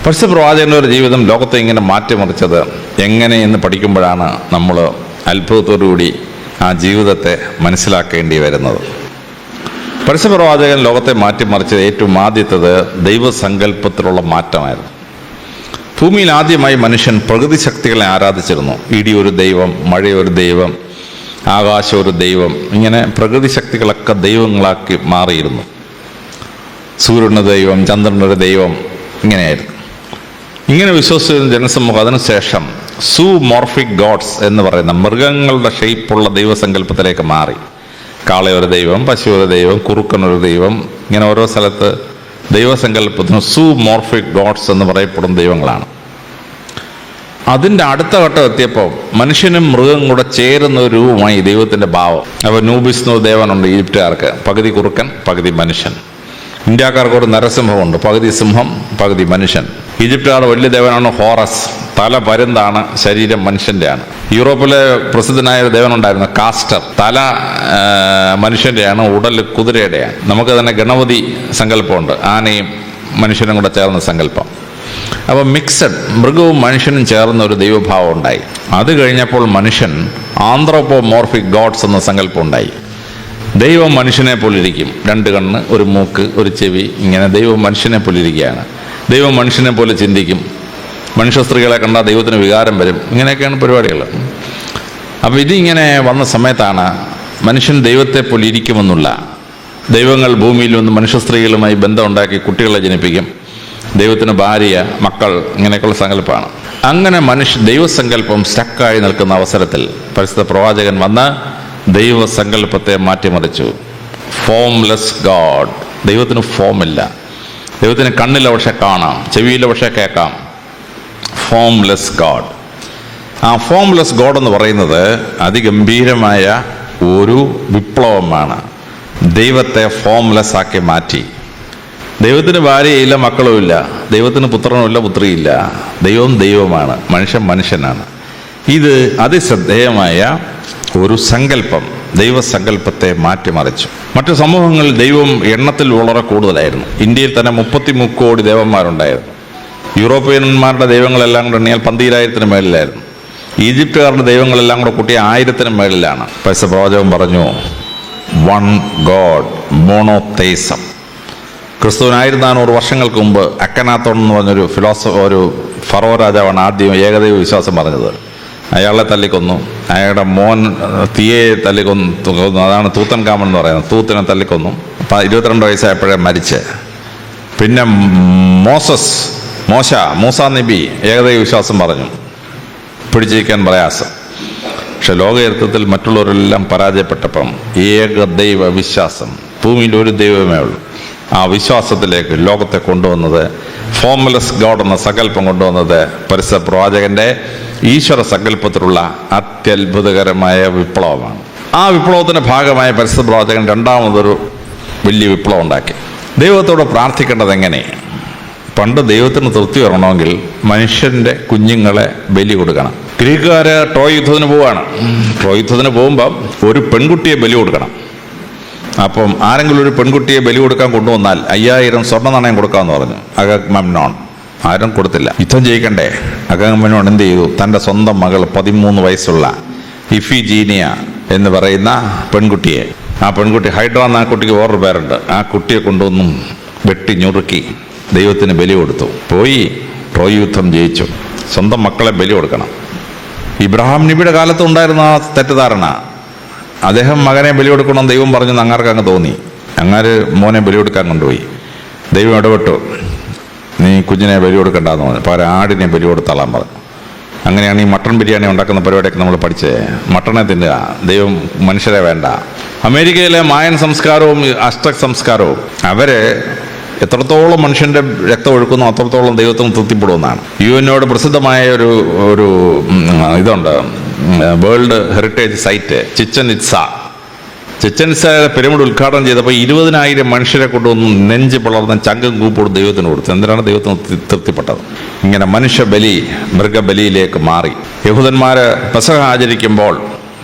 പരിശുദ്ധ പ്രവാചകൻ്റെ ഒരു ജീവിതം ലോകത്തെ ഇങ്ങനെ മാറ്റിമറിച്ചത് എങ്ങനെയെന്ന് പഠിക്കുമ്പോഴാണ് നമ്മൾ അത്ഭുതത്തോടുകൂടി ആ ജീവിതത്തെ മനസ്സിലാക്കേണ്ടി വരുന്നത്. പരിശുദ്ധ പ്രവാചകൻ ലോകത്തെ മാറ്റിമറിച്ചത് ഏറ്റവും ആദ്യത്തേത് ദൈവസങ്കല്പത്തിലുള്ള മാറ്റമായിരുന്നു. ഭൂമിയിൽ ആദ്യമായി മനുഷ്യൻ പ്രകൃതി ശക്തികളെ ആരാധിച്ചിരുന്നു. ഇടി ഒരു ദൈവം, മഴയൊരു ദൈവം, ആകാശം ഒരു ദൈവം, ഇങ്ങനെ പ്രകൃതി ശക്തികളൊക്കെ ദൈവങ്ങളാക്കി മാറിയിരുന്നു. സൂര്യനൊരു ദൈവം, ചന്ദ്രനൊരു ദൈവം, ഇങ്ങനെയായിരുന്നു. ഇങ്ങനെ വിശ്വസിച്ച ജനസമൂഹം അതിനുശേഷം സൂമോർഫിക് ഗോഡ്സ് എന്ന് പറയുന്ന മൃഗങ്ങളുടെ ഷേപ്പുള്ള ദൈവസങ്കല്പത്തിലേക്ക് മാറി. കാളയൊരു ദൈവം, പശു ഒരു ദൈവം, കുറുക്കനൊരു ദൈവം, ഇങ്ങനെ ഓരോ സ്ഥലത്ത് ദൈവസങ്കല്പത്തിന് സൂമോർഫിക് ഗോഡ്സ് എന്ന് പറയപ്പെടുന്ന ദൈവങ്ങളാണ്. അതിൻ്റെ അടുത്ത ഘട്ടം എത്തിയപ്പോൾ മനുഷ്യനും മൃഗം കൂടെ ചേരുന്ന ഒരു രൂപമായി ദൈവത്തിൻ്റെ ഭാവം. അപ്പോൾ നൂബിസ് എന്ന ദേവനുണ്ട് ഈജിപ്തുകാർക്ക്, പകുതി കുറുക്കൻ പകുതി മനുഷ്യൻ. ഇന്ത്യക്കാർക്ക് ഒരു നരസിംഹമുണ്ട്, പകുതി സിംഹം പകുതി മനുഷ്യൻ. ഈജിപ്തുകാരുടെ വലിയ ദേവനാണ് ഹോറസ്, തല പരുന്താണ്, ശരീരം മനുഷ്യൻ്റെയാണ്. യൂറോപ്പിലെ പ്രസിദ്ധനായ ഒരു ദേവനുണ്ടായിരുന്നു കാസ്റ്റർ, തല മനുഷ്യൻ്റെയാണ്, ഉടൽ കുതിരയുടെയാണ്. നമുക്ക് തന്നെ ഗണപതി സങ്കല്പമുണ്ട്, ആനയും മനുഷ്യനും കൂടെ ചേർന്ന സങ്കല്പം. അപ്പോൾ മിക്സഡ്, മൃഗവും മനുഷ്യനും ചേർന്ന ഒരു ദൈവഭാവം ഉണ്ടായി. അത് കഴിഞ്ഞപ്പോൾ മനുഷ്യൻ ആന്ത്രോപോമോർഫിക് ഗോഡ്സ് എന്ന സങ്കല്പം ഉണ്ടായി. ദൈവം മനുഷ്യനെ പോലിരിക്കും, 2 കണ്ണ്, ഒരു മൂക്ക്, ഒരു ചെവി, ഇങ്ങനെ ദൈവം മനുഷ്യനെ പോലിരിക്കുകയാണ്. ദൈവം മനുഷ്യനെ പോലെ ചിന്തിക്കും, മനുഷ്യ സ്ത്രീകളെ കണ്ടാൽ ദൈവത്തിന് വികാരം വരും, ഇങ്ങനെയൊക്കെയാണ് പരിപാടികൾ. അപ്പോൾ ഇതിങ്ങനെ വന്ന സമയത്താണ് മനുഷ്യൻ ദൈവത്തെ പോലെ ഇരിക്കുമെന്നുള്ള, ദൈവങ്ങൾ ഭൂമിയിൽ വന്ന് മനുഷ്യ സ്ത്രീകളുമായി ബന്ധമുണ്ടാക്കി കുട്ടികളെ ജനിപ്പിക്കും, ദൈവത്തിന് ഭാര്യ, മക്കൾ, ഇങ്ങനെയൊക്കെയുള്ള സങ്കല്പമാണ്. അങ്ങനെ ദൈവസങ്കല്പം സ്റ്റക്കായി നിൽക്കുന്ന അവസരത്തിൽ പരിശുദ്ധ പ്രവാചകൻ വന്ന് ദൈവസങ്കല്പത്തെ മാറ്റിമറിച്ചു. ഫോംലെസ് ഗോഡ്, ദൈവത്തിന് ഫോമില്ല, ദൈവത്തിന് കണ്ണിൽ പക്ഷെ കാണാം, ചെവിയിൽ പക്ഷെ കേൾക്കാം. Formless God. ആ ഫോംലെസ് ഗോഡ് എന്ന് പറയുന്നത് അതിഗംഭീരമായ ഒരു വിപ്ലവമാണ്. ദൈവത്തെ ഫോംലെസ് ആക്കി മാറ്റി. ദൈവത്തിന് ഭാര്യയില്ല, മക്കളുമില്ല, ദൈവത്തിന് പുത്രനുമില്ല, പുത്രിയില്ല. ദൈവം ദൈവമാണ്, മനുഷ്യൻ മനുഷ്യനാണ്. ഇത് അതിശ്രദ്ധേയമായ ഒരു സങ്കല്പം ദൈവസങ്കല്പത്തെ മാറ്റിമറിച്ചു. മറ്റു സമൂഹങ്ങളിൽ ദൈവം എണ്ണത്തിൽ വളരെ കൂടുതലായിരുന്നു. ഇന്ത്യയിൽ തന്നെ 33 കോടി ദേവന്മാരുണ്ടായിരുന്നു. യൂറോപ്യന്മാരുടെ ദൈവങ്ങളെല്ലാം കൂടെ എണ്ണിയാൽ 12,000-ന് മേളിലായിരുന്നു. ഈജിപ്തുകാരുടെ ദൈവങ്ങളെല്ലാം കൂടെ കൂട്ടിയ 1000-ന് മേളിലാണ്. പരിശുദ്ധ പ്രവാചകൻ പറഞ്ഞു, 1 ഗോഡ്, മോണോതെയിസം. ക്രിസ്തുവിന് 1400 വർഷങ്ങൾക്ക് മുമ്പ് അക്കനാത്തോൺ എന്ന് പറഞ്ഞൊരു ഒരു ഫറോ രാജാവാണ് ആദ്യം ഏകദൈവ വിശ്വാസം പറഞ്ഞത്. അയാളെ തല്ലിക്കൊന്നു, അയാളുടെ മോൻ തീയെ തല്ലിക്കൊന്നു, അതാണ് തൂത്തൻകാമൻ എന്ന് പറയുന്നത്. തൂത്തിനെ തല്ലിക്കൊന്നു. 22 വയസ്സായപ്പോഴേ മരിച്ച്. പിന്നെ മൂസ നബി ഏകദൈവ വിശ്വാസം പറഞ്ഞു, പിടിച്ചിരിക്കാൻ പ്രയാസം. പക്ഷെ ലോകചരിത്രത്തിൽ മറ്റുള്ളവരെല്ലാം പരാജയപ്പെട്ടപ്പം ഏകദൈവ വിശ്വാസം, ഭൂമിയിൽ ഒരു ദൈവമേ ഉള്ളൂ, ആ വിശ്വാസത്തിലേക്ക് ലോകത്തെ കൊണ്ടുവന്നത്, ഫോംലെസ് ഗോഡ് എന്ന സങ്കല്പം കൊണ്ടുവന്നത് പരിശുദ്ധ പ്രവാചകന്റെ ഈശ്വര സങ്കല്പത്തിലുള്ള അത്യത്ഭുതകരമായ വിപ്ലവമാണ്. ആ വിപ്ലവത്തിന്റെ ഭാഗമായ പരിശുദ്ധ പ്രവാചകൻ രണ്ടാമതൊരു വലിയ വിപ്ലവം ഉണ്ടാക്കി. ദൈവത്തോട് പ്രാർത്ഥിക്കേണ്ടത് എങ്ങനെ? പണ്ട് ദൈവത്തിന് തൃപ്തി വരണമെങ്കിൽ മനുഷ്യന്റെ കുഞ്ഞുങ്ങളെ ബലി കൊടുക്കണം. ഗ്രീക്കുകാര് ട്രോയ് യുദ്ധത്തിന് പോവുകയാണ്. ട്രോയ് യുദ്ധത്തിന് പോകുമ്പം ഒരു പെൺകുട്ടിയെ ബലി കൊടുക്കണം. അപ്പം ആരെങ്കിലും ഒരു പെൺകുട്ടിയെ ബലി കൊടുക്കാൻ കൊണ്ടുവന്നാൽ 5000 സ്വർണ്ണ നാണയം കൊടുക്കാമെന്ന് പറഞ്ഞു. അഗമെമ്നോൺ ആരും കൊടുത്തില്ല. യുദ്ധം ജയിക്കണ്ടേ? അഗമെമ്നോൺ എന്ത് ചെയ്തു? തൻ്റെ സ്വന്തം മകൾ 13 വയസ്സുള്ള ഇഫിജീനിയ എന്ന് പറയുന്ന പെൺകുട്ടിയെ, ആ പെൺകുട്ടി ഹൈഡ്ര എന്ന ആ കുട്ടിക്ക് വേറൊരു പേരുണ്ട്, ആ കുട്ടിയെ കൊണ്ടുവന്നും വെട്ടി ഞുറുക്കി ദൈവത്തിന് ബലി കൊടുത്തു. പോയി ട്രോയ് യുദ്ധം ജയിച്ചു. സ്വന്തം മക്കളെ ബലി കൊടുക്കണം. ഇബ്രാഹിം നബിയുടെ കാലത്ത് ഉണ്ടായിരുന്ന ആ തെറ്റിദ്ധാരണ, അദ്ദേഹം മകനെ ബലി കൊടുക്കണം ദൈവം പറഞ്ഞു, അങ്ങാർക്ക് അങ്ങ് തോന്നി. അങ്ങാര് മോനെ ബലി കൊടുക്കാൻ കൊണ്ടുപോയി. ദൈവം ഇടപെട്ടു, നീ കുഞ്ഞിനെ ബലി കൊടുക്കണ്ടെന്ന് പറഞ്ഞു, പകരം ആടിനെ ബലി കൊടുത്താളാൻ പറഞ്ഞു. അങ്ങനെയാണ് ഈ മട്ടൺ ബിരിയാണി ഉണ്ടാക്കുന്ന പരിപാടിയൊക്കെ നമ്മൾ പഠിച്ചത്. മട്ടണെ തിന്നുക, ദൈവം മനുഷ്യരെ വേണ്ട. അമേരിക്കയിലെ മായൻ സംസ്കാരവും അസ്ട്രക് സംസ്കാരവും അവര് എത്രത്തോളം മനുഷ്യന്റെ രക്തം ഒഴുക്കുന്നു അത്രത്തോളം ദൈവത്തിന് തൃപ്തിപ്പെടുമെന്നാണ്. UN പ്രസിദ്ധമായ ഒരു ഇതുണ്ട്, വേൾഡ് ഹെറിറ്റേജ് സൈറ്റ് ചിച്ചൻ ഇറ്റ്സയുടെ പിരമിഡ് ഉദ്ഘാടനം ചെയ്തപ്പോൾ 20,000 മനുഷ്യരെ കൊണ്ടുവന്ന് നെഞ്ച് പിളർന്ന ചങ്കും കൂപ്പോടും ദൈവത്തിന് കൊടുത്തു. എന്തിനാണ് ദൈവത്തിന് തൃപ്തിപ്പെട്ടത്? ഇങ്ങനെ മനുഷ്യബലി മൃഗബലിയിലേക്ക് മാറി. യഹൂദന്മാര് പെസഹ ആചരിക്കുമ്പോൾ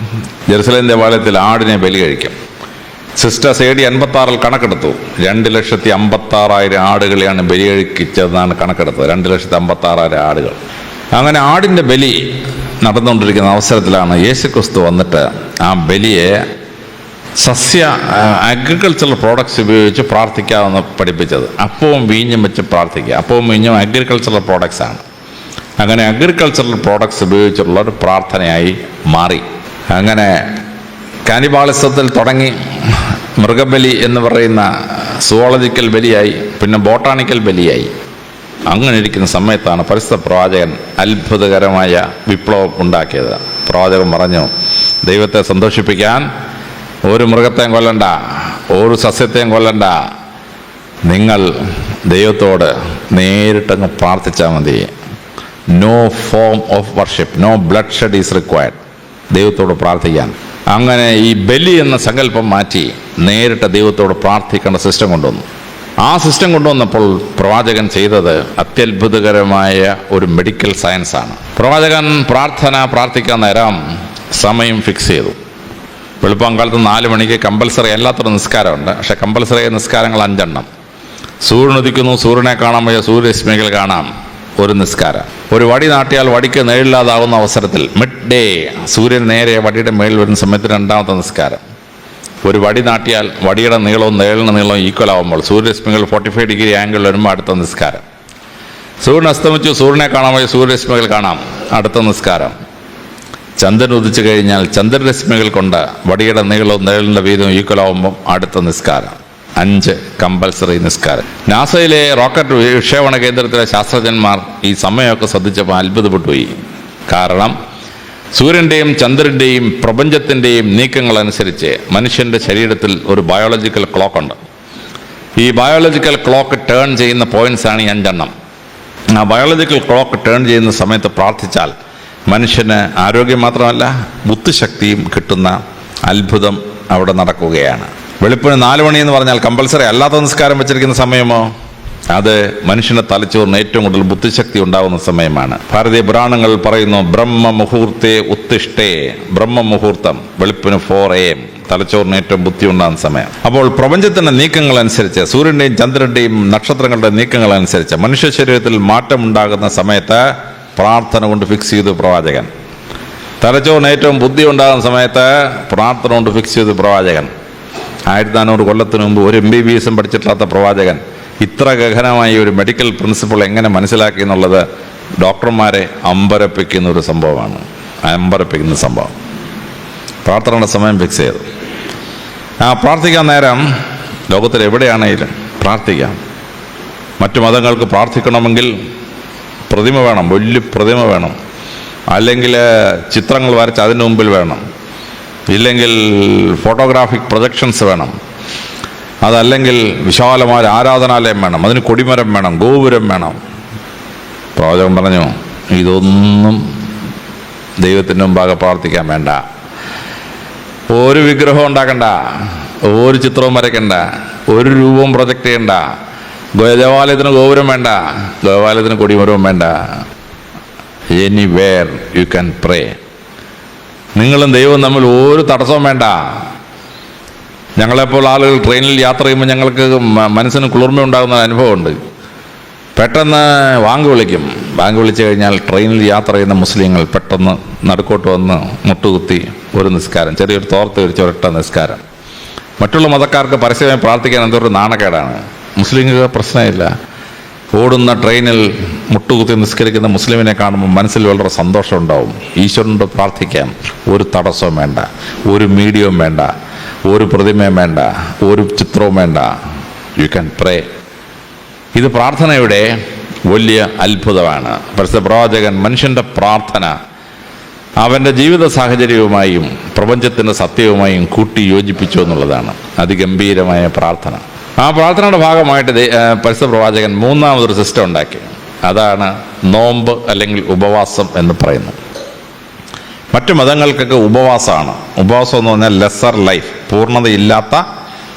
ജെറുസലേം ദേവാലയത്തിൽ ആടിനെ ബലി കഴിക്കും. Sisters AD 56 കണക്കെടുത്തു. 2,56,000 ആടുകളെയാണ് ബലിയഴിച്ചതെന്നാണ് കണക്കെടുത്തത്. 2,56,000 ആടുകൾ. അങ്ങനെ ആടിൻ്റെ ബലി നടന്നുകൊണ്ടിരിക്കുന്ന അവസരത്തിലാണ് യേശുക്രിസ്തു വന്നിട്ട് ആ ബലിയെ അഗ്രികൾച്ചറൽ പ്രോഡക്ട്സ് ഉപയോഗിച്ച് പ്രാർത്ഥിക്കാമെന്ന് പഠിപ്പിച്ചത്. അപ്പവും വീഞ്ഞും വെച്ച് പ്രാർത്ഥിക്കുക. അപ്പവും വീഞ്ഞും അഗ്രികൾച്ചറൽ പ്രോഡക്ട്സ് ആണ്. അങ്ങനെ അഗ്രികൾച്ചറൽ പ്രോഡക്ട്സ് ഉപയോഗിച്ചുള്ള ഒരു പ്രാർത്ഥനയായി മാറി. അങ്ങനെ കാനിബാളിസത്തിൽ തുടങ്ങി മൃഗബലി എന്ന് പറയുന്ന സുവോളജിക്കൽ ബലിയായി, പിന്നെ ബോട്ടാണിക്കൽ ബലിയായി. അങ്ങനെ ഇരിക്കുന്ന സമയത്താണ് പരിശുദ്ധ പ്രവാചകൻ അത്ഭുതകരമായ വിപ്ലവം ഉണ്ടാക്കിയത്. പ്രവാചകൻ പറഞ്ഞു, ദൈവത്തെ സന്തോഷിപ്പിക്കാൻ ഒരു മൃഗത്തെയും കൊല്ലണ്ട, ഒരു സസ്യത്തെയും കൊല്ലണ്ട, നിങ്ങൾ ദൈവത്തോട് നേരിട്ടങ്ങ് പ്രാർത്ഥിച്ചാൽ മതി. No form of worship, no bloodshed is required. ദൈവത്തോട് പ്രാർത്ഥിക്കാൻ. അങ്ങനെ ഈ ബലി എന്ന സങ്കല്പം മാറ്റി നേരിട്ട് ദൈവത്തോട് പ്രാർത്ഥിക്കേണ്ട സിസ്റ്റം കൊണ്ടുവന്നു. ആ സിസ്റ്റം കൊണ്ടുവന്നപ്പോൾ പ്രവാചകൻ ചെയ്തത് അത്യത്ഭുതകരമായ ഒരു മെഡിക്കൽ സയൻസാണ്. പ്രവാചകൻ പ്രാർത്ഥിക്കാൻ നേരം സമയം ഫിക്സ് ചെയ്തു. വെളുപ്പം കാലത്ത് 4 മണിക്ക് കമ്പൽസറി അല്ലാത്തൊരു നിസ്കാരമുണ്ട്. പക്ഷെ കമ്പൽസറി നിസ്കാരങ്ങൾ 5 എണ്ണം. സൂര്യൻ ഉദിക്കുന്നു, സൂര്യനെ കാണാൻ വയ്യ, സൂര്യരശ്മികൾ കാണാം, ഒരു നിസ്കാരം. ഒരു വടി നാട്ടിയാൽ വടിക്ക് നിഴലില്ലാതാവുന്ന അവസരത്തിൽ മിഡ് ഡേ സൂര്യൻ നേരെ വടിയുടെ മേളിൽ വരുന്ന സമയത്ത് 2ാമത്തെ നിസ്കാരം. ഒരു വടി നാട്ടിയാൽ വടിയുടെ നീളവും നിഴലിൻ്റെ നീളവും ഈക്വൽ ആവുമ്പോൾ സൂര്യരശ്മികൾ 45 ഡിഗ്രി ആംഗിൾ വരുമ്പോൾ അടുത്ത നിസ്കാരം. സൂര്യൻ അസ്തമിച്ചു, സൂര്യനെ കാണാൻ വയ്യ, സൂര്യരശ്മികൾ കാണാം, അടുത്ത നിസ്കാരം. ചന്ദ്രൻ ഉദിച്ചു കഴിഞ്ഞാൽ ചന്ദ്രരശ്മികൾ കൊണ്ട് വടിയുടെ നീളവും നിഴലിൻ്റെ വീതവും ഈക്വൽ ആവുമ്പോൾ അടുത്ത നിസ്കാരം. 5 കമ്പൽസറി നിസ്കാരം. നാസയിലെ റോക്കറ്റ് വിക്ഷേപണ കേന്ദ്രത്തിലെ ശാസ്ത്രജ്ഞന്മാർ ഈ സമയമൊക്കെ ശ്രദ്ധിച്ചപ്പോൾ അത്ഭുതപ്പെട്ടുപോയി. കാരണം സൂര്യൻ്റെയും ചന്ദ്രൻ്റെയും പ്രപഞ്ചത്തിൻ്റെയും നീക്കങ്ങളനുസരിച്ച് മനുഷ്യൻ്റെ ശരീരത്തിൽ ഒരു ബയോളജിക്കൽ ക്ലോക്കുണ്ട്. ഈ ബയോളജിക്കൽ ക്ലോക്ക് ടേൺ ചെയ്യുന്ന പോയിൻറ്റ്സാണ് ഈ 5 എണ്ണം. ആ ബയോളജിക്കൽ ക്ലോക്ക് ടേൺ ചെയ്യുന്ന സമയത്ത് പ്രാർത്ഥിച്ചാൽ മനുഷ്യന് ആരോഗ്യം മാത്രമല്ല ബുദ്ധിശക്തിയും കിട്ടുന്ന അത്ഭുതം അവിടെ നടക്കുകയാണ്. വെളുപ്പിന് 4 മണി എന്ന് പറഞ്ഞാൽ കമ്പൽസറി അല്ലാത്ത നിസ്കാരം വെച്ചിരിക്കുന്ന സമയമോ അത് മനുഷ്യന്റെ തലച്ചോറിന് ഏറ്റവും കൂടുതൽ ബുദ്ധിശക്തി ഉണ്ടാകുന്ന സമയമാണ്. ഭാരതീയ പുരാണങ്ങൾ പറയുന്നു, ബ്രഹ്മമുഹൂർത്തേ ഉത്തിഷ്ഠേ. ബ്രഹ്മമുഹൂർത്തം വെളുപ്പിന് 4 AM തലച്ചോറിന് ഏറ്റവും ബുദ്ധി ഉണ്ടാകുന്ന സമയം. അപ്പോൾ പ്രപഞ്ചത്തിന്റെ നീക്കങ്ങൾ അനുസരിച്ച്, സൂര്യന്റെയും ചന്ദ്രന്റെയും നക്ഷത്രങ്ങളുടെ നീക്കങ്ങൾ അനുസരിച്ച് മനുഷ്യ ശരീരത്തിൽ മാറ്റമുണ്ടാകുന്ന സമയത്ത് പ്രാർത്ഥന കൊണ്ട് ഫിക്സ് ചെയ്തു പ്രവാചകൻ. തലച്ചോറിന് ഏറ്റവും ബുദ്ധി ഉണ്ടാകുന്ന സമയത്ത് പ്രാർത്ഥന കൊണ്ട് ഫിക്സ് ചെയ്തു പ്രവാചകൻ. 1400 കൊല്ലത്തിന് മുമ്പ് ഒരു MBBS പഠിച്ചിട്ടില്ലാത്ത പ്രവാചകൻ ഇത്ര ഗഹനമായ ഒരു മെഡിക്കൽ പ്രിൻസിപ്പിൾ എങ്ങനെ മനസ്സിലാക്കി എന്നുള്ളത് ഡോക്ടർമാരെ അമ്പരപ്പിക്കുന്ന ഒരു സംഭവമാണ്. അമ്പരപ്പിക്കുന്ന സംഭവം. പ്രാർത്ഥനയുടെ സമയം ഫിക്സ് ചെയ്തു. ആ പ്രാർത്ഥിക്കാൻ നേരം ലോകത്തിൽ എവിടെയാണെങ്കിലും പ്രാർത്ഥിക്കാം. മറ്റു മതങ്ങൾക്ക് പ്രാർത്ഥിക്കണമെങ്കിൽ പ്രതിമ വേണം, വലിയ പ്രതിമ വേണം, അല്ലെങ്കിൽ ചിത്രങ്ങൾ വരച്ച് അതിന് മുമ്പിൽ വേണം, ഇല്ലെങ്കിൽ ഫോട്ടോഗ്രാഫിക് പ്രൊജക്ഷൻസ് വേണം, അതല്ലെങ്കിൽ വിശാലമായ ആരാധനാലയം വേണം, അതിന് കൊടിമരം വേണം, ഗോപുരം വേണം. പ്രവാചകൻ പറഞ്ഞു, ഇതൊന്നും ദൈവത്തിൻ്റെ മുമ്പാകെ പ്രാർത്ഥിക്കാൻ വേണ്ട. ഒരു വിഗ്രഹം ഉണ്ടാക്കണ്ട, ഒരു ചിത്രവും വരയ്ക്കണ്ട, ഒരു രൂപവും പ്രൊജക്റ്റ് ചെയ്യണ്ട, ദേവാലയത്തിന് ഗോപുരം വേണ്ട, ദേവാലയത്തിന് കൊടിമരവും വേണ്ട. എനിവേർ യു ക്യാൻ പ്രേ. നിങ്ങളും ദൈവവും തമ്മിൽ ഒരു തടസ്സവും വേണ്ട. ഞങ്ങളെപ്പോൾ ആളുകൾ ട്രെയിനിൽ യാത്ര ചെയ്യുമ്പോൾ ഞങ്ങൾക്ക് മനസ്സിന് കുളിർമ ഉണ്ടാകുന്ന അനുഭവമുണ്ട്. പെട്ടെന്ന് ബാങ്ക് വിളിക്കും. ബാങ്ക് വിളിച്ചു കഴിഞ്ഞാൽ ട്രെയിനിൽ യാത്ര ചെയ്യുന്ന മുസ്ലിങ്ങൾ പെട്ടെന്ന് നടുക്കോട്ട് വന്ന് മുട്ടുകുത്തി ഒരു നിസ്കാരം, ചെറിയൊരു തോർത്ത് വിരിച്ച് ഒരൊറ്റ നിസ്കാരം. മറ്റുള്ള മതക്കാർക്ക് പരസ്യമായി പ്രാർത്ഥിക്കാൻ എന്തൊരു നാണക്കേടാണ്. മുസ്ലിങ്ങൾക്ക് പ്രശ്നമില്ല. ഓടുന്ന ട്രെയിനിൽ മുട്ടുകുത്തി നിസ്കരിക്കുന്ന മുസ്ലിമിനെ കാണുമ്പോൾ മനസ്സിൽ വളരെ സന്തോഷം ഉണ്ടാവും. ഈശ്വരനോട് പ്രാർത്ഥിക്കാം. ഒരു തടസ്സവും വേണ്ട, ഒരു മീഡിയവും വേണ്ട, ഒരു പ്രതിമയും വേണ്ട, ഒരു ചിത്രവും വേണ്ട. യു ക്യാൻ പ്രേ. ഇത് പ്രാർത്ഥനയുടെ വലിയ അത്ഭുതമാണ്. പരിശുദ്ധ പ്രവാചകൻ മനുഷ്യൻ്റെ പ്രാർത്ഥന അവൻ്റെ ജീവിത സാഹചര്യവുമായും പ്രപഞ്ചത്തിൻ്റെ സത്യവുമായും കൂട്ടി യോജിപ്പിച്ചു എന്നുള്ളതാണ് അതിഗംഭീരമായ പ്രാർത്ഥന. ആ പ്രാർത്ഥനയുടെ ഭാഗമായിട്ട് പരിശുദ്ധ പ്രവാചകൻ 3ാമതൊരു സിസ്റ്റം ഉണ്ടാക്കി. അതാണ് നോമ്പ് അല്ലെങ്കിൽ ഉപവാസം എന്ന് പറയുന്നത്. മറ്റു മതങ്ങൾക്കൊക്കെ ഉപവാസമാണ്. ഉപവാസം എന്ന് പറഞ്ഞാൽ ലെസർ ലൈഫ്, പൂർണ്ണതയില്ലാത്ത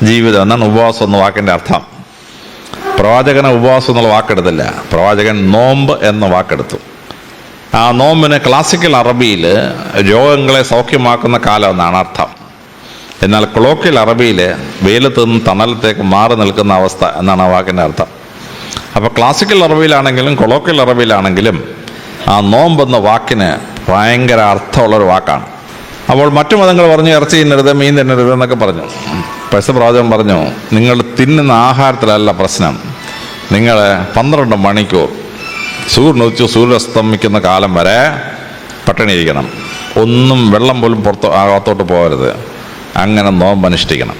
ജീവിതം എന്നാണ് ഉപവാസം എന്ന വാക്കിൻ്റെ അർത്ഥം. പ്രവാചകന് ഉപവാസം എന്നുള്ള വാക്കെടുത്തില്ല, പ്രവാചകൻ നോമ്പ് എന്ന വാക്കെടുത്തു. ആ നോമ്പിന് ക്ലാസിക്കൽ അറബിയിൽ രോഗങ്ങളെ സൗഖ്യമാക്കുന്ന കാലം എന്നാണ് അർത്ഥം. എന്നാൽ കൊളോക്കിയൽ അറബിയിൽ വെയിലത്ത് നിന്ന് തണലത്തേക്ക് മാറി നിൽക്കുന്ന അവസ്ഥ എന്നാണ് ആ വാക്കിൻ്റെ അർത്ഥം. അപ്പോൾ ക്ലാസിക്കൽ അറബിയിലാണെങ്കിലും കൊളോക്കിയൽ അറബിയിലാണെങ്കിലും ആ നോമ്പെന്ന വാക്കിന് ഭയങ്കര അർത്ഥമുള്ളൊരു വാക്കാണ്. അപ്പോൾ മറ്റു മതങ്ങൾ പറഞ്ഞു ഇറച്ചി തിന്നരുത്, മീൻ തിന്നരുത് എന്നൊക്കെ പറഞ്ഞു. പ്രവാചകൻ പറഞ്ഞു, നിങ്ങൾ തിന്നുന്ന ആഹാരത്തിലല്ല പ്രശ്നം, നിങ്ങൾ 12 മണിക്കൂർ സൂര്യനുദിച്ച് സൂര്യാസ്തമിക്കുന്ന കാലം വരെ പട്ടിണിയിരിക്കണം, ഒന്നും വെള്ളം പോലും അകത്തോട്ട് പോകരുത്, അങ്ങനെ നോമ്പ് അനുഷ്ഠിക്കണം.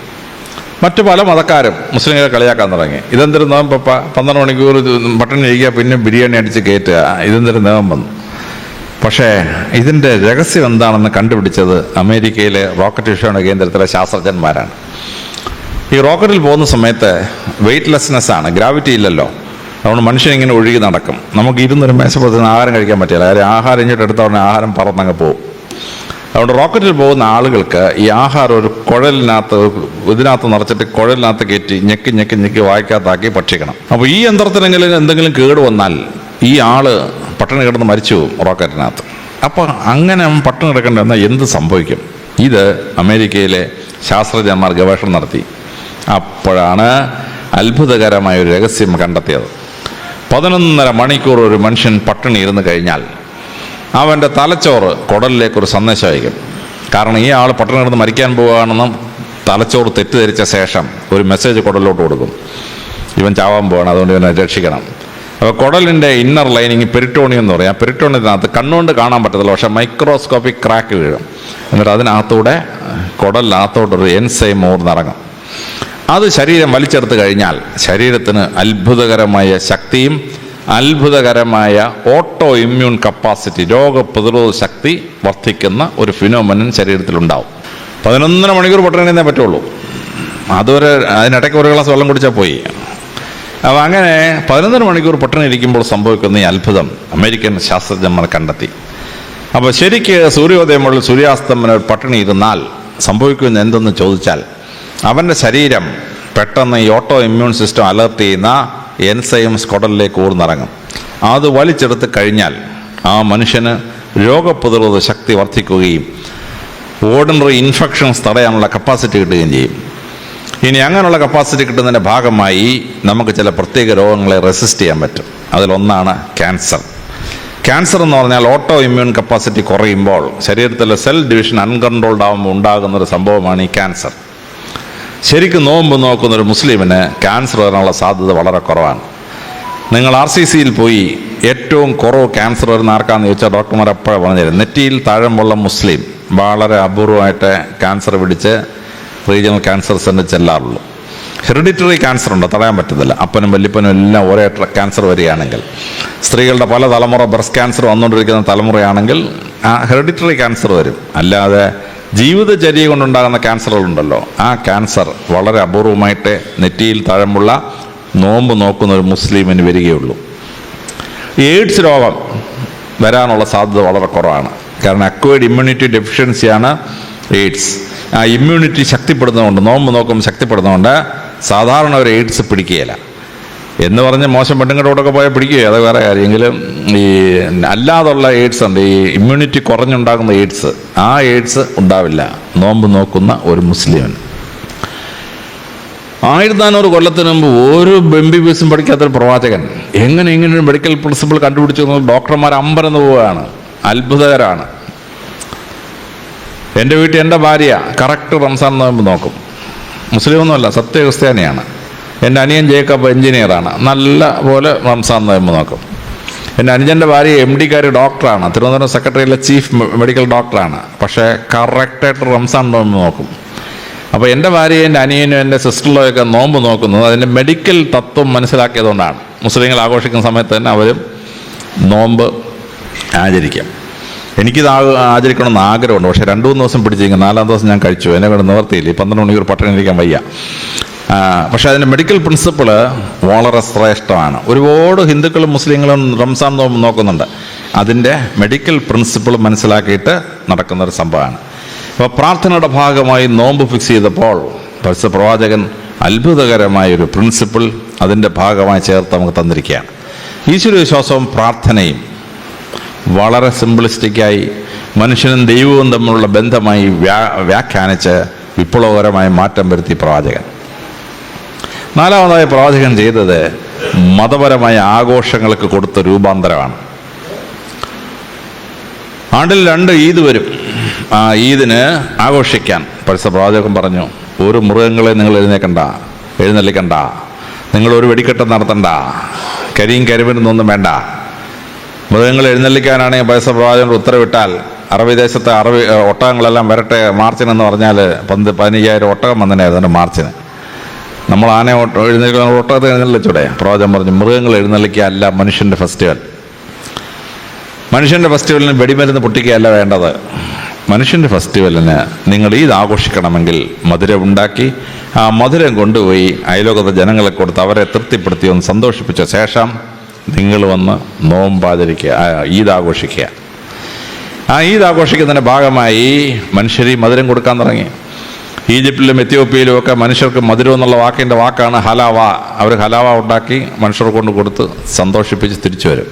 മറ്റു പല മതക്കാരും മുസ്ലിങ്ങളെ കളിയാക്കാൻ തുടങ്ങി. ഇതെന്തൊരു നോമ്പപ്പ, 12 മണിക്കൂർ പട്ടിണി ഇരിക്കുക, പിന്നെ ബിരിയാണി അടിച്ച് കയറ്റുക, ഇതെന്തൊരു നോമ്പെന്ന്. പക്ഷേ ഇതിൻ്റെ രഹസ്യം എന്താണെന്ന് കണ്ടുപിടിച്ചത് അമേരിക്കയിലെ റോക്കറ്റ് വിക്ഷേപണ കേന്ദ്രത്തിലെ ശാസ്ത്രജ്ഞന്മാരാണ്. ഈ റോക്കറ്റിൽ പോകുന്ന സമയത്ത് വെയ്റ്റ്ലെസ്നെസ്സാണ്, ഗ്രാവിറ്റി ഇല്ലല്ലോ. അതുകൊണ്ട് മനുഷ്യനിങ്ങനെ ഒഴുകി നടക്കും. നമുക്ക് ഇരുന്നൊരു മേശപ്പുറത്ത് ആഹാരം കഴിക്കാൻ പറ്റില്ല, കാര്യം ആഹാരം ഇങ്ങോട്ട് എടുത്ത ഉടനെ ആഹാരം പറന്നങ്ങ് പോകും. അതുകൊണ്ട് റോക്കറ്റിൽ പോകുന്ന ആളുകൾക്ക് ഈ ആഹാരം ഒരു കുഴലിനകത്ത് ഇതിനകത്ത് നിറച്ചിട്ട് കുഴലിനകത്ത് കയറ്റി ഞെക്കി ഞെക്കി ഞെക്കി വായിക്കകത്താക്കി ഭക്ഷിക്കണം. അപ്പോൾ ഈ യന്ത്രത്തിനെങ്കിലും എന്തെങ്കിലും കേട് വന്നാൽ ഈ ആള് പട്ടിണി കിടന്ന് മരിച്ചു പോകും റോക്കറ്റിനകത്ത്. അപ്പോൾ അങ്ങനെ പട്ടിണി കിടക്കേണ്ടതെന്നാൽ എന്ത് സംഭവിക്കും? ഇത് അമേരിക്കയിലെ ശാസ്ത്രജ്ഞന്മാർ ഗവേഷണം നടത്തി. അപ്പോഴാണ് അത്ഭുതകരമായ ഒരു രഹസ്യം കണ്ടെത്തിയത്. 11.5 മണിക്കൂർ ഒരു മനുഷ്യൻ പട്ടിണി ഇരുന്ന് കഴിഞ്ഞാൽ അവൻ്റെ തലച്ചോറ് കുടലിലേക്കൊരു സന്ദേശം അയക്കും. കാരണം ഈ ആൾ പട്ടിണി കിടന്ന് മരിക്കാൻ പോവുകയാണെന്നും തലച്ചോറ് തെറ്റിദ്ധരിച്ച ശേഷം ഒരു മെസ്സേജ് കുടലിലോട്ട് കൊടുക്കും, ഇവൻ ചാവാൻ പോവാണ്, അതുകൊണ്ട് ഇവനെ രക്ഷിക്കണം. അപ്പോൾ കുടലിൻ്റെ ഇന്നർ ലൈനിങ് പെരിറ്റോണിയം എന്ന് പറയും. ആ പെരിറ്റോണിയത്തിനകത്ത് കണ്ണുകൊണ്ട് കാണാൻ പറ്റത്തില്ല, പക്ഷേ മൈക്രോസ്കോപ്പിക് ക്രാക്ക് വീഴും. എന്നിട്ട് അതിനകത്തൂടെ കുടലിനകത്തോട്ടൊരു എൻസൈം ഊർന്നിറങ്ങും. അത് ശരീരം വലിച്ചെടുത്ത് കഴിഞ്ഞാൽ ശരീരത്തിന് അത്ഭുതകരമായ ശക്തിയും അത്ഭുതകരമായ ഓട്ടോ ഇമ്മ്യൂൺ കപ്പാസിറ്റി, രോഗപ്രതിരോധ ശക്തി വർദ്ധിക്കുന്ന ഒരു ഫിനോമിനൻ ശരീരത്തിലുണ്ടാവും. 11.5 മണിക്കൂർ പട്ടിണിയെ പറ്റുള്ളൂ. അതുവരെ അതിനിടയ്ക്ക് ഒരു ഗ്ലാസ് വെള്ളം കുടിച്ചാൽ പോയി. അപ്പോൾ അങ്ങനെ 11.5 മണിക്കൂർ പട്ടിണി ഇരിക്കുമ്പോൾ സംഭവിക്കുന്ന ഈ അത്ഭുതം അമേരിക്കൻ ശാസ്ത്രജ്ഞന്മാർ കണ്ടെത്തി. അപ്പോൾ ശരിക്ക് സൂര്യോദയം മുതൽ സൂര്യാസ്തമനം പട്ടിണി ഇരുന്നാൽ സംഭവിക്കുന്ന എന്തെന്ന് ചോദിച്ചാൽ, അവൻ്റെ ശരീരം പെട്ടെന്ന് ഈ ഓട്ടോ ഇമ്മ്യൂൺ സിസ്റ്റം അലർട്ട് ചെയ്യുന്ന എൻസൈംസ് കുടലിലേക്ക് ഊർന്നിറങ്ങും. അത് വലിച്ചെടുത്ത് കഴിഞ്ഞാൽ ആ മനുഷ്യന് രോഗപ്രതിരോധ ശക്തി വർദ്ധിക്കുകയും ഓർഡിനറി ഇൻഫെക്ഷൻസ് തടയാനുള്ള കപ്പാസിറ്റി കിട്ടുകയും ചെയ്യും. ഇനി അങ്ങനെയുള്ള കപ്പാസിറ്റി കിട്ടുന്നതിൻ്റെ ഭാഗമായി നമുക്ക് ചില പ്രത്യേക രോഗങ്ങളെ റെസിസ്റ്റ് ചെയ്യാൻ പറ്റും. അതിലൊന്നാണ് ക്യാൻസർ. ക്യാൻസർ എന്ന് പറഞ്ഞാൽ ഓട്ടോ ഇമ്മ്യൂൺ കപ്പാസിറ്റി കുറയുമ്പോൾ ശരീരത്തിലെ സെൽ ഡിവിഷൻ അൺകൺട്രോൾഡ് ആകുമ്പോൾ ഉണ്ടാകുന്നൊരു സംഭവമാണ് ഈ ക്യാൻസർ. ശരിക്കും നോമ്പ് നോക്കുന്നൊരു മുസ്ലിമിന് ക്യാൻസർ വരാനുള്ള സാധ്യത വളരെ കുറവാണ്. നിങ്ങൾ RCCയിൽ പോയി ഏറ്റവും കുറവ് ക്യാൻസർ വരുന്ന ആർക്കാണെന്ന് ചോദിച്ചാൽ ഡോക്ടർമാർ എപ്പോഴും പറഞ്ഞുതരും, നെറ്റിയിൽ താഴമ്പുള്ള മുസ്ലിം വളരെ അപൂർവമായിട്ട് ക്യാൻസർ പിടിച്ച് റീജിയണൽ ക്യാൻസർ സെൻ്റർ ചെല്ലാറുള്ളൂ. ഹെറിഡിറ്ററി ക്യാൻസർ ഉണ്ട്, തടയാൻ പറ്റത്തില്ല. അപ്പനും വല്യപ്പനും എല്ലാം ഒരേ ക്യാൻസർ വരികയാണെങ്കിൽ, സ്ത്രീകളുടെ പല തലമുറ ബ്രസ്റ്റ് ക്യാൻസർ വന്നുകൊണ്ടിരിക്കുന്ന തലമുറയാണെങ്കിൽ ആ ഹെറിഡിറ്ററി ക്യാൻസർ വരും. അല്ലാതെ ജീവിതചര്യ കൊണ്ടുണ്ടാകുന്ന ക്യാൻസറുകളുണ്ടല്ലോ, ആ ക്യാൻസർ വളരെ അപൂർവമായിട്ട് നെറ്റിയിൽ താഴമ്പുള്ള നോമ്പ് നോക്കുന്ന ഒരു മുസ്ലിമിന് വരികയുള്ളൂ. എയ്ഡ്സ് രോഗം വരാനുള്ള സാധ്യത വളരെ കുറവാണ്. കാരണം അക്വയർഡ് ഇമ്മ്യൂണിറ്റി ഡെഫിഷ്യൻസിയാണ് എയ്ഡ്സ്. ആ ഇമ്മ്യൂണിറ്റി ശക്തിപ്പെടുന്നതുകൊണ്ട്, നോമ്പ് നോക്കുമ്പോൾ ശക്തിപ്പെടുന്നതുകൊണ്ട് സാധാരണ ഒരു എയ്ഡ്സ് പിടിക്കുകയില്ല. എന്ന് പറഞ്ഞ് മോശം പെണ്ണുങ്ങളോടൊക്കെ പോയാൽ പിടിക്കുകയോ അത് വേറെ കാര്യമെങ്കിലും, ഈ അല്ലാതുള്ള എയ്ഡ്സ് ഉണ്ട്, ഈ ഇമ്മ്യൂണിറ്റി കുറഞ്ഞുണ്ടാകുന്ന എയ്ഡ്സ്, ആ എയ്ഡ്സ് ഉണ്ടാവില്ല നോമ്പ് നോക്കുന്ന ഒരു മുസ്ലിമിന്. 1400 കൊല്ലത്തിന് മുമ്പ് ഒരു MBBS പഠിക്കാത്തൊരു പ്രവാചകൻ എങ്ങനെ ഇങ്ങനൊരു മെഡിക്കൽ പ്രിൻസിപ്പിൾ കണ്ടുപിടിച്ചു? ഡോക്ടർമാർ അമ്പരന്ന് പോവുകയാണ്, അത്ഭുതകരമാണ്. എൻ്റെ വീട്ടിൽ എൻ്റെ ഭാര്യ കറക്റ്റ് റംസാൻ നോമ്പ് നോക്കും. മുസ്ലിമൊന്നുമല്ല, സത്യക്രിസ്ത്യാനിയാണ്. എൻ്റെ അനിയൻ ജേക്കബ് എഞ്ചിനീയറാണ്, നല്ല പോലെ റംസാൻ നോമ്പ് നോക്കും. എൻ്റെ അനുജൻ്റെ ഭാര്യ MD ഡോക്ടറാണ്, തിരുവനന്തപുരം സെക്രട്ടറിയിലെ ചീഫ് മെഡിക്കൽ ഡോക്ടറാണ്, പക്ഷേ കറക്റ്റായിട്ട് റംസാൻ നോമ്പ് നോക്കും. അപ്പോൾ എൻ്റെ ഭാര്യയും എൻ്റെ അനിയനും എൻ്റെ സിസ്റ്ററിലൊക്കെ നോമ്പ് നോക്കുന്നത് അതിൻ്റെ മെഡിക്കൽ തത്വം മനസ്സിലാക്കിയതുകൊണ്ടാണ്. മുസ്ലിങ്ങൾ ആഘോഷിക്കുന്ന സമയത്ത് തന്നെ അവരും നോമ്പ് ആചരിക്കാം. എനിക്കിത് ആചരിക്കണമെന്ന് ആഗ്രഹമുണ്ട്, പക്ഷേ 2-3 ദിവസം പിടിച്ചിരിക്കും. 4-ാം ദിവസം ഞാൻ കഴിച്ചു, എന്നെ കൊണ്ട് നിവർത്തിയില്ല. 12 മണിക്കൂർ പട്ടിണി ഇരിക്കാൻ വയ്യ. പക്ഷേ അതിൻ്റെ മെഡിക്കൽ പ്രിൻസിപ്പിള് വളരെ ശ്രേഷ്ഠമാണ്. ഒരുപാട് ഹിന്ദുക്കളും മുസ്ലിങ്ങളും റംസാൻ നോമ്പ് നോക്കുന്നുണ്ട്. അതിൻ്റെ മെഡിക്കൽ പ്രിൻസിപ്പിൾ മനസ്സിലാക്കിയിട്ട് നടക്കുന്നൊരു സംഭവമാണ്. അപ്പോൾ പ്രാർത്ഥനയുടെ ഭാഗമായി നോമ്പ് ഫിക്സ് ചെയ്തപ്പോൾ പ്രവാചകൻ അത്ഭുതകരമായൊരു പ്രിൻസിപ്പിൾ അതിൻ്റെ ഭാഗമായി ചേർത്ത് നമുക്ക് തന്നിരിക്കുകയാണ്. ഈശ്വര വിശ്വാസവും പ്രാർത്ഥനയും വളരെ സിംപിളിസ്റ്റിക്കായി മനുഷ്യനും ദൈവവും തമ്മിലുള്ള ബന്ധമായി വ്യാഖ്യാനിച്ച് വിപ്ലവകരമായ മാറ്റം വരുത്തി പ്രവാചകൻ. നാലാമതായി പ്രവാചകൻ ചെയ്തത് മതപരമായ ആഘോഷങ്ങൾക്ക് കൊടുത്ത രൂപാന്തരമാണ്. ആണ്ടിൽ 2 ഈദ് വരും. ആ ഈദിന് ആഘോഷിക്കാൻ പരിശുദ്ധ പ്രവാചകൻ പറഞ്ഞു, ഒരു മൃഗങ്ങളെ നിങ്ങൾ എഴുന്നള്ളിക്കണ്ട, നിങ്ങൾ ഒരു വെടിക്കെട്ട് നടത്തണ്ട, കരിയും കരിവിനൊന്നും വേണ്ട. മൃഗങ്ങൾ എഴുന്നള്ളിക്കാനാണെങ്കിൽ പരിശുദ്ധ പ്രവാചകൻ ഉത്തരവിട്ടാൽ അറബി ദേശത്തെ ഒട്ടകങ്ങളെല്ലാം വരട്ടെ മാർച്ചിനെന്ന് പറഞ്ഞാൽ 15,000 ഒട്ടകം വന്നതിനായിരുന്നു മാർച്ചിന്. നമ്മൾ ആനയെ എഴുന്നള്ളിക്കുന്ന ഒട്ടകത്തെ എഴുന്നള്ളിച്ചൂടെ? പ്രവാചകൻ പറഞ്ഞു, മൃഗങ്ങൾ എഴുന്നള്ളിക്കുക അല്ല മനുഷ്യൻ്റെ ഫെസ്റ്റിവൽ. മനുഷ്യൻ്റെ ഫെസ്റ്റിവലിന് വെടിമരുന്ന് പൊട്ടിക്കുകയല്ല വേണ്ടത്. മനുഷ്യൻ്റെ ഫെസ്റ്റിവലിന് നിങ്ങൾ ഈദ് ആഘോഷിക്കണമെങ്കിൽ മധുരം ഉണ്ടാക്കി ആ മധുരം കൊണ്ടുപോയി അയലോകത്തെ ജനങ്ങളെ കൊടുത്ത് അവരെ തൃപ്തിപ്പെടുത്തി ഒന്ന് സന്തോഷിപ്പിച്ച ശേഷം നിങ്ങൾ വന്ന് നോമ്പാചരിക്കുക, ഈദ് ആഘോഷിക്കുക. ആ ഈദ് ആഘോഷിക്കുന്നതിൻ്റെ ഭാഗമായി മനുഷ്യർ ഈ മധുരം കൊടുക്കാൻ തുടങ്ങി. ഈജിപ്തിലും എത്യോപ്യയിലും ഒക്കെ മനുഷ്യർക്ക് മധുരം എന്നുള്ള വാക്കാണ് ഹലാവ. അവർ ഹലാവ ഉണ്ടാക്കി മനുഷ്യർ കൊണ്ട് കൊടുത്ത് സന്തോഷിപ്പിച്ച് തിരിച്ചു വരും.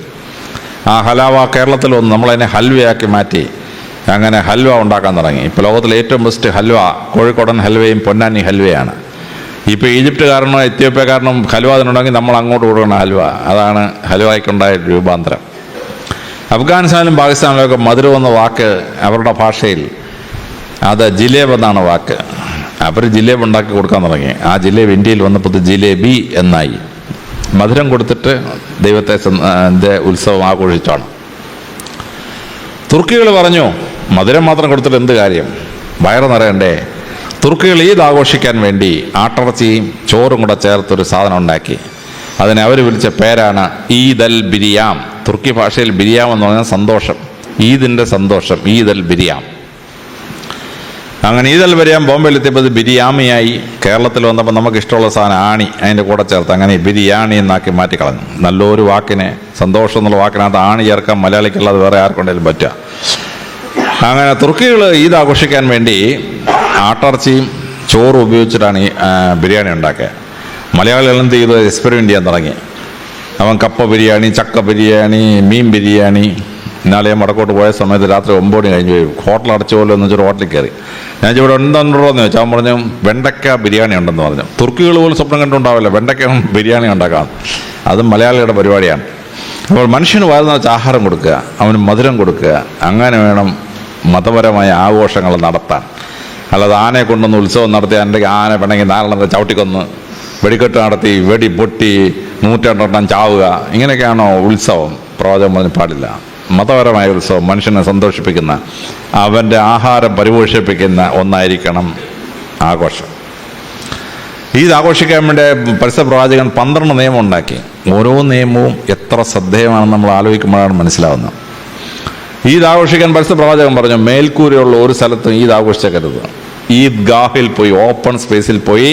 ആ ഹലാവ കേരളത്തിൽ വന്ന് നമ്മളതിനെ ഹൽവയാക്കി മാറ്റി. അങ്ങനെ ഹൽവ ഉണ്ടാക്കാൻ തുടങ്ങി. ഇപ്പോൾ ലോകത്തിലെ ഏറ്റവും ബെസ്റ്റ് ഹൽവ കോഴിക്കോടൻ ഹൽവയും പൊന്നാനി ഹൽവയാണ്. ഇപ്പോൾ ഈജിപ്തുകാരനോ എത്യോപ്യക്കാരനും ഹൽവ അതിനുണ്ടെങ്കിൽ നമ്മൾ അങ്ങോട്ട് കൊടുക്കുന്ന ഹൽവ. അതാണ് ഹൽവയ്ക്കുണ്ടായ രൂപാന്തരം. അഫ്ഗാനിസ്ഥാനിലും പാകിസ്ഥാനിലും ഒക്കെ മധുരം എന്ന വാക്ക് അവരുടെ ഭാഷയിൽ അത് ജിലേബ് എന്നാണ് വാക്ക്. അവർ ജിലേബ് ഉണ്ടാക്കി കൊടുക്കാൻ തുടങ്ങി. ആ ജിലേബ് ഇന്ത്യയിൽ വന്നപ്പോൾ ജിലേബി എന്നായി. മധുരം കൊടുത്തിട്ട് ദൈവത്തെ ഉത്സവം ആഘോഷിച്ചാണ്. തുർക്കികൾ പറഞ്ഞു, മധുരം മാത്രം കൊടുത്തിട്ട് എന്ത് കാര്യം, വയറ് നിറയണ്ടേ? തുർക്കികൾ ഈദ് ആഘോഷിക്കാൻ വേണ്ടി ആട്ടിറച്ചിയും ചോറും കൂടെ ചേർത്തൊരു സാധനം ഉണ്ടാക്കി. അതിനെ അവർ വിളിച്ച പേരാണ് ഈദ് അൽ ബിരിയാം. തുർക്കി ഭാഷയിൽ ബിരിയാം എന്ന് പറഞ്ഞാൽ സന്തോഷം, ഈദിൻ്റെ സന്തോഷം, ഈദ് അൽ ബിരിയാം. അങ്ങനെ ഈദ് അൽ ബിരിയാം ബോംബെയിലെത്തിയപ്പോൾ ബിരിയാമിയായി. കേരളത്തിൽ വന്നപ്പോൾ നമുക്ക് ഇഷ്ടമുള്ള സാധനം ആണി അതിൻ്റെ കൂടെ ചേർത്ത് അങ്ങനെ ബിരിയാണി എന്നാക്കി മാറ്റിക്കളഞ്ഞു. നല്ലൊരു വാക്കിനെ, സന്തോഷം എന്നുള്ള വാക്കിനകത്ത് ആണി ചേർക്കാൻ മലയാളിക്കുള്ളത് വേറെ ആർക്കുണ്ടെങ്കിലും പറ്റുക. അങ്ങനെ തുർക്കികൾ ഈദ് ആഘോഷിക്കാൻ വേണ്ടി ആട്ടിറച്ചിയും ചോറും ഉപയോഗിച്ചിട്ടാണ് ഈ ബിരിയാണി ഉണ്ടാക്കിയത്. മലയാളികൾ എന്ത് ചെയ്ത് എക്സ്പെരിമെൻ്റ് ചെയ്യാൻ തുടങ്ങി. അവൻ കപ്പ ബിരിയാണി, ചക്ക ബിരിയാണി, മീൻ ബിരിയാണി. ഇന്നാളെ ഞാൻ വടക്കോട്ട് പോയ സമയത്ത് രാത്രി 9 മണി കഴിഞ്ഞ് പോയി. ഹോട്ടൽ അടച്ചു പോലെ എന്ന് വെച്ചൊരു ഹോട്ടലിൽ കയറി. ഞാൻ ഇവിടെ ഉണ്ടെന്ന് ചോദിച്ചു. അവൻ പറഞ്ഞു വെണ്ടയ്ക്ക ബിരിയാണി ഉണ്ടെന്ന് പറഞ്ഞു. തുർക്കികൾ പോലും സ്വപ്നം കണ്ടുണ്ടാവില്ല വെണ്ടയ്ക്ക ബിരിയാണി ഉണ്ടാക്കാം. അതും മലയാളികളുടെ പരിപാടിയാണ്. അപ്പോൾ മനുഷ്യന് വയറുന്ന വെച്ച് ആഹാരം കൊടുക്കുക, അവന് മധുരം കൊടുക്കുക. അങ്ങനെ വേണം മതപരമായ ആഘോഷങ്ങൾ നടത്താൻ. അല്ലാതെ ആനയെ കൊണ്ടൊന്ന് ഉത്സവം നടത്തി എൻ്റെ ആന വേണമെങ്കിൽ 4 ചവിട്ടിക്കൊന്ന് വെടിക്കെട്ട് നടത്തി വെടി പൊട്ടി 102 ചാവുക, ഇങ്ങനെയൊക്കെയാണോ ഉത്സവം? പ്രവാചകൻ പറഞ്ഞ് പാടില്ല. മതപരമായ ഉത്സവം മനുഷ്യനെ സന്തോഷിപ്പിക്കുന്ന, അവൻ്റെ ആഹാരം പരിപോഷിപ്പിക്കുന്ന ഒന്നായിരിക്കണം ആഘോഷം. ഈദ് ആഘോഷിക്കാൻ വേണ്ടി പരിശുദ്ധ പ്രവാചകൻ 12 നിയമം ഉണ്ടാക്കി. ഓരോ നിയമവും എത്ര ശ്രദ്ധേയമാണെന്ന് നമ്മൾ ആലോചിക്കുമ്പോഴാണ് മനസ്സിലാവുന്നത്. ഈദ് ആഘോഷിക്കാൻ പരിശുദ്ധ പ്രവാചകൻ പറഞ്ഞു, മേൽക്കൂരയുള്ള ഒരു സ്ഥലത്തും ഈദ് ആഘോഷിച്ചേക്കരുത്. ഈദ് ഗാഹിൽ പോയി, ഓപ്പൺ സ്പേസിൽ പോയി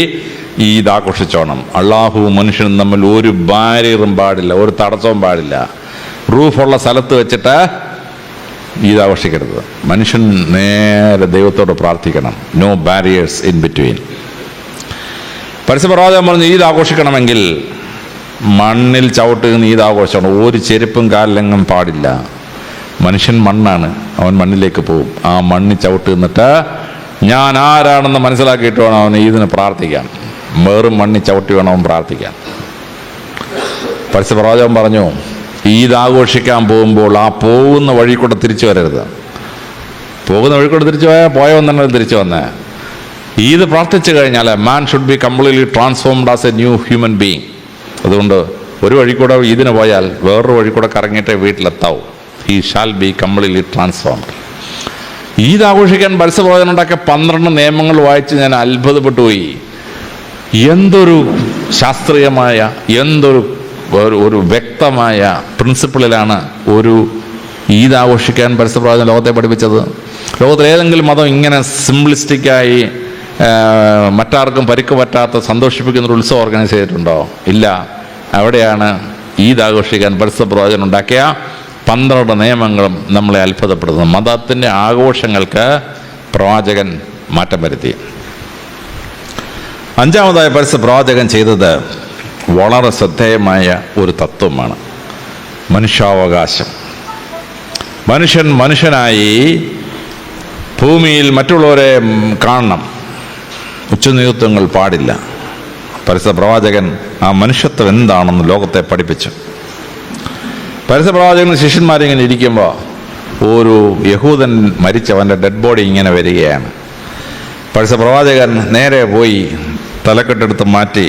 ഈദ് ആഘോഷിച്ചോണം. അള്ളാഹുവും മനുഷ്യനും തമ്മിൽ ഒരു ബാരിയറും പാടില്ല, ഒരു തടസ്സവും പാടില്ല. റൂഫുള്ള സ്ഥലത്ത് വെച്ചിട്ട് ഈദ് ആഘോഷിക്കരുത്. മനുഷ്യൻ നേരെ ദൈവത്തോട് പ്രാർത്ഥിക്കണം. No barriers in between. പരിശുദ്ധ പ്രവാചകൻ പറഞ്ഞു, ഈദ് ആഘോഷിക്കണമെങ്കിൽ മണ്ണിൽ ചവിട്ടുന്ന ഈദ് ആഘോഷിക്കണം. ഒരു ചെരുപ്പും കാലിലെങ്ങും പാടില്ല. മനുഷ്യൻ മണ്ണാണ്, അവൻ മണ്ണിലേക്ക് പോകും. ആ മണ്ണിൽ ചവിട്ട് നിന്നിട്ട് ഞാൻ ആരാണെന്ന് മനസ്സിലാക്കിയിട്ട് വേണം അവൻ ഈദിന് പ്രാർത്ഥിക്കാൻ. വേറും മണ്ണിൽ ചവിട്ടി വേണം അവൻ പ്രാർത്ഥിക്കാൻ. പരിശുദ്ധ പ്രവാചകൻ പറഞ്ഞു, ഈദ് ആഘോഷിക്കാൻ പോകുമ്പോൾ ആ പോകുന്ന വഴി കൂടെ തിരിച്ചു വരരുത്. പോകുന്ന വഴി കൂടെ തിരിച്ചു പോയവൻ തന്നെ തിരിച്ചു വന്നേ. ഈദ് പ്രാർത്ഥിച്ചു കഴിഞ്ഞാൽ man should be completely transformed as a new human being. അതുകൊണ്ട് ഒരു വഴി കൂടെ ഈദിന് പോയാൽ വേറൊരു വഴി കൂടെ കറങ്ങിയിട്ടേ വീട്ടിലെത്താവൂ. He shall be completely transformed. Eid ആഘോഷിക്കാൻ പരിശുദ്ധ പ്രവാചകൻ ഉണ്ടാക്കിയ 12 നിയമങ്ങൾ വായിച്ച് ഞാൻ അത്ഭുതപ്പെട്ടു പോയി. എന്തൊരു ശാസ്ത്രീയമായ, എന്തൊരു ഒരു വ്യക്തമായ പ്രിൻസിപ്പിളിലാണ് ഒരു ഈദ് ആഘോഷിക്കാൻ പരിശുദ്ധ പ്രവാചകൻ ലോകത്തെ പഠിപ്പിച്ചത്. ലോകത്തിൽ ഏതെങ്കിലും മതം ഇങ്ങനെ സിംപ്ലിസ്റ്റിക്കായി മറ്റാർക്കും പരിക്ക് പറ്റാത്ത സന്തോഷിപ്പിക്കുന്നൊരു ഉത്സവം ഓർഗനൈസ് ചെയ്തിട്ടുണ്ടോ? ഇല്ല. അവിടെയാണ് ഈദ് ആഘോഷിക്കാൻ പരിശുദ്ധ പ്രവാചകൻ ഉണ്ടാക്കിയ 12 നിയമങ്ങളും നമ്മളെ അത്ഭുതപ്പെടുത്തുന്നത്. മതത്തിൻ്റെ ആഘോഷങ്ങൾക്ക് പ്രവാചകൻ മാറ്റം വരുത്തി. 5-മതായി പരിശുദ്ധ പ്രവാചകൻ ചെയ്തത് വളരെ ശ്രദ്ധേയമായ ഒരു തത്വമാണ് മനുഷ്യാവകാശം. മനുഷ്യനായി ഭൂമിയിൽ മറ്റുള്ളവരെ കാണണം, ഉച്ചനീചത്വങ്ങൾ പാടില്ല. പരിശുദ്ധ പ്രവാചകൻ ആ മനുഷ്യത്വം എന്താണെന്ന് ലോകത്തെ പഠിപ്പിച്ചു. പരിശുദ്ധ പ്രവാചകൻ ശിഷ്യന്മാരിങ്ങനെ ഇരിക്കുമ്പോൾ ഒരു യഹൂദൻ മരിച്ചവൻ്റെ ഡെഡ് ബോഡി ഇങ്ങനെ വരികയാണ്. പരിശുദ്ധ പ്രവാചകൻ നേരെ പോയി തലക്കെട്ടെടുത്ത് മാറ്റി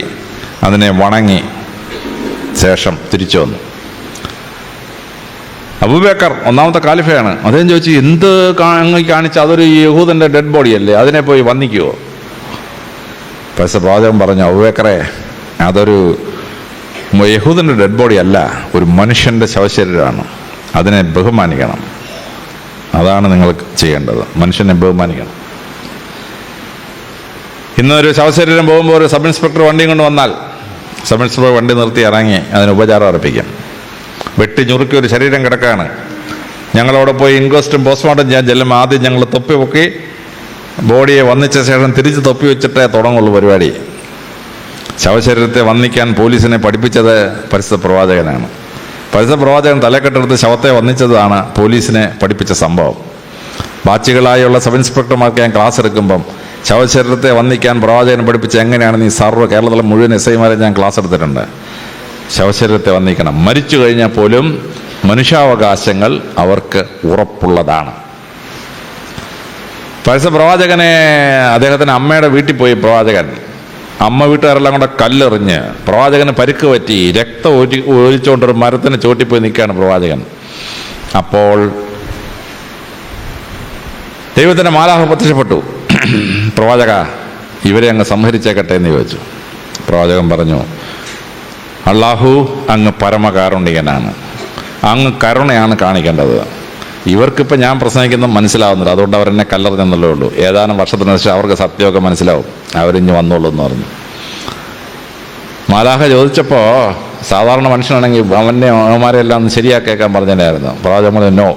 അതിനെ വണങ്ങി ശേഷം തിരിച്ചു വന്നു. അബൂബക്കർ ഒന്നാമത്തെ ഖലീഫയാണ്. അദ്ദേഹം ചോദിച്ചു, എന്ത് കാണിച്ച അതൊരു യഹൂദൻ്റെ ഡെഡ് ബോഡിയല്ലേ, അതിനെ പോയി വന്ദിക്കുമോ? പരിശുദ്ധ പ്രവാചകൻ പറഞ്ഞു, അബൂബക്കറെ, അതൊരു യഹൂദൻ്റെ ഡെഡ് ബോഡി അല്ല, ഒരു മനുഷ്യൻ്റെ ശവശരീരമാണ്, അതിനെ ബഹുമാനിക്കണം. അതാണ് നിങ്ങൾ ചെയ്യേണ്ടത്, മനുഷ്യനെ ബഹുമാനിക്കണം. ഇന്നൊരു ശവശരീരം പോകുമ്പോൾ ഒരു സബ് ഇൻസ്പെക്ടർ വണ്ടിയും കൊണ്ട് വന്നാൽ സബ് ഇൻസ്പെക്ടർ വണ്ടി നിർത്തി ഇറങ്ങി അതിന് ഉപചാരം അർപ്പിക്കും. വെട്ടി ഞുറുക്കി ഒരു ശരീരം കിടക്കുകയാണ്, ഞങ്ങളവിടെ പോയി ഇൻക്വസ്റ്റും പോസ്റ്റ്മോർട്ടം ചെയ്യാൻ ചെല്ലുമ്പോൾ ആദ്യം ഞങ്ങൾ തൊപ്പി പൊക്കി ബോഡിയെ വന്നിച്ച ശേഷം തിരിച്ച് തൊപ്പി വെച്ചിട്ടേ തുടങ്ങുള്ളൂ പരിപാടി. ശവശരീരത്തെ വന്നിക്കാൻ പോലീസിനെ പഠിപ്പിച്ചത് പരിശുദ്ധ പ്രവാചകനാണ്. പരിശുദ്ധ പ്രവാചകൻ തലക്കെട്ടെടുത്ത് ശവത്തെ വന്നിച്ചതാണ് പോലീസിനെ പഠിപ്പിച്ച സംഭവം. ബാച്ചുകളായുള്ള സബ് ഇൻസ്പെക്ടർമാർക്ക് ഞാൻ ക്ലാസ് എടുക്കുമ്പം ശവശരീരത്തെ വന്നിക്കാൻ പ്രവാചകൻ പഠിപ്പിച്ച എങ്ങനെയാണെന്ന് ഈ കേരളത്തിലെ മുഴുവൻ SI-മാരെ ഞാൻ ക്ലാസ് എടുത്തിട്ടുണ്ട്. ശവശരീരത്തെ വന്നിക്കണം. മരിച്ചു കഴിഞ്ഞാൽ പോലും മനുഷ്യാവകാശങ്ങൾ അവർക്ക് ഉറപ്പുള്ളതാണ്. പരിശുദ്ധ പ്രവാചകനെ അദ്ദേഹത്തിൻ്റെ അമ്മയുടെ വീട്ടിൽ പോയി പ്രവാചകൻ, അമ്മ വീട്ടുകാരെല്ലാം കൂടെ കല്ലെറിഞ്ഞ് പ്രവാചകന് പരിക്ക് പറ്റി, രക്തം ഒലിച്ചുകൊണ്ടൊരു മരത്തിന് ചോട്ടിപ്പോയി നിൽക്കുകയാണ് പ്രവാചകൻ. അപ്പോൾ ദൈവത്തിൻ്റെ മാലാഖ പ്രത്യക്ഷപ്പെട്ടു. പ്രവാചക, ഇവരെ അങ്ങ് സംഹരിച്ചേക്കട്ടെ എന്ന് ചോദിച്ചു. പ്രവാചകൻ പറഞ്ഞു, അള്ളാഹു അങ്ങ് പരമകാരുണികനാണ്, അങ്ങ് കരുണയാണ് കാണിക്കേണ്ടത്. ഇവർക്കിപ്പോൾ ഞാൻ പ്രസംഗിക്കുന്നത് മനസ്സിലാവുന്നില്ല, അതുകൊണ്ട് അവരെന്നെ കല്ലെറിഞ്ഞെന്നുള്ളേ ഉള്ളൂ. ഏതാനും വർഷത്തിന് ശേഷം അവർക്ക് സത്യമൊക്കെ മനസ്സിലാവും, അവരിഞ്ഞ് വന്നോളൂ എന്ന് പറഞ്ഞു. മാലാഖ ചോദിച്ചപ്പോൾ സാധാരണ മനുഷ്യനാണെങ്കിൽ അവന്മാരെല്ലാം ഒന്ന് ശരിയാക്കേക്കാൻ പറഞ്ഞതായിരുന്നു. പ്രവാചകൻ പറഞ്ഞു, നോ,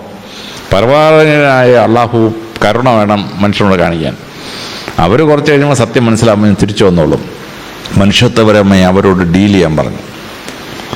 പരമാവനായ അള്ളാഹു കരുണ വേണം മനുഷ്യനോട് കാണിക്കാൻ. അവർ കുറച്ച് കഴിയുമ്പോൾ സത്യം മനസ്സിലാവുമ്പോൾ തിരിച്ചു വന്നോളും, മനുഷ്യത്വപരമായി അവരോട് ഡീൽ ചെയ്യാൻ പറഞ്ഞു.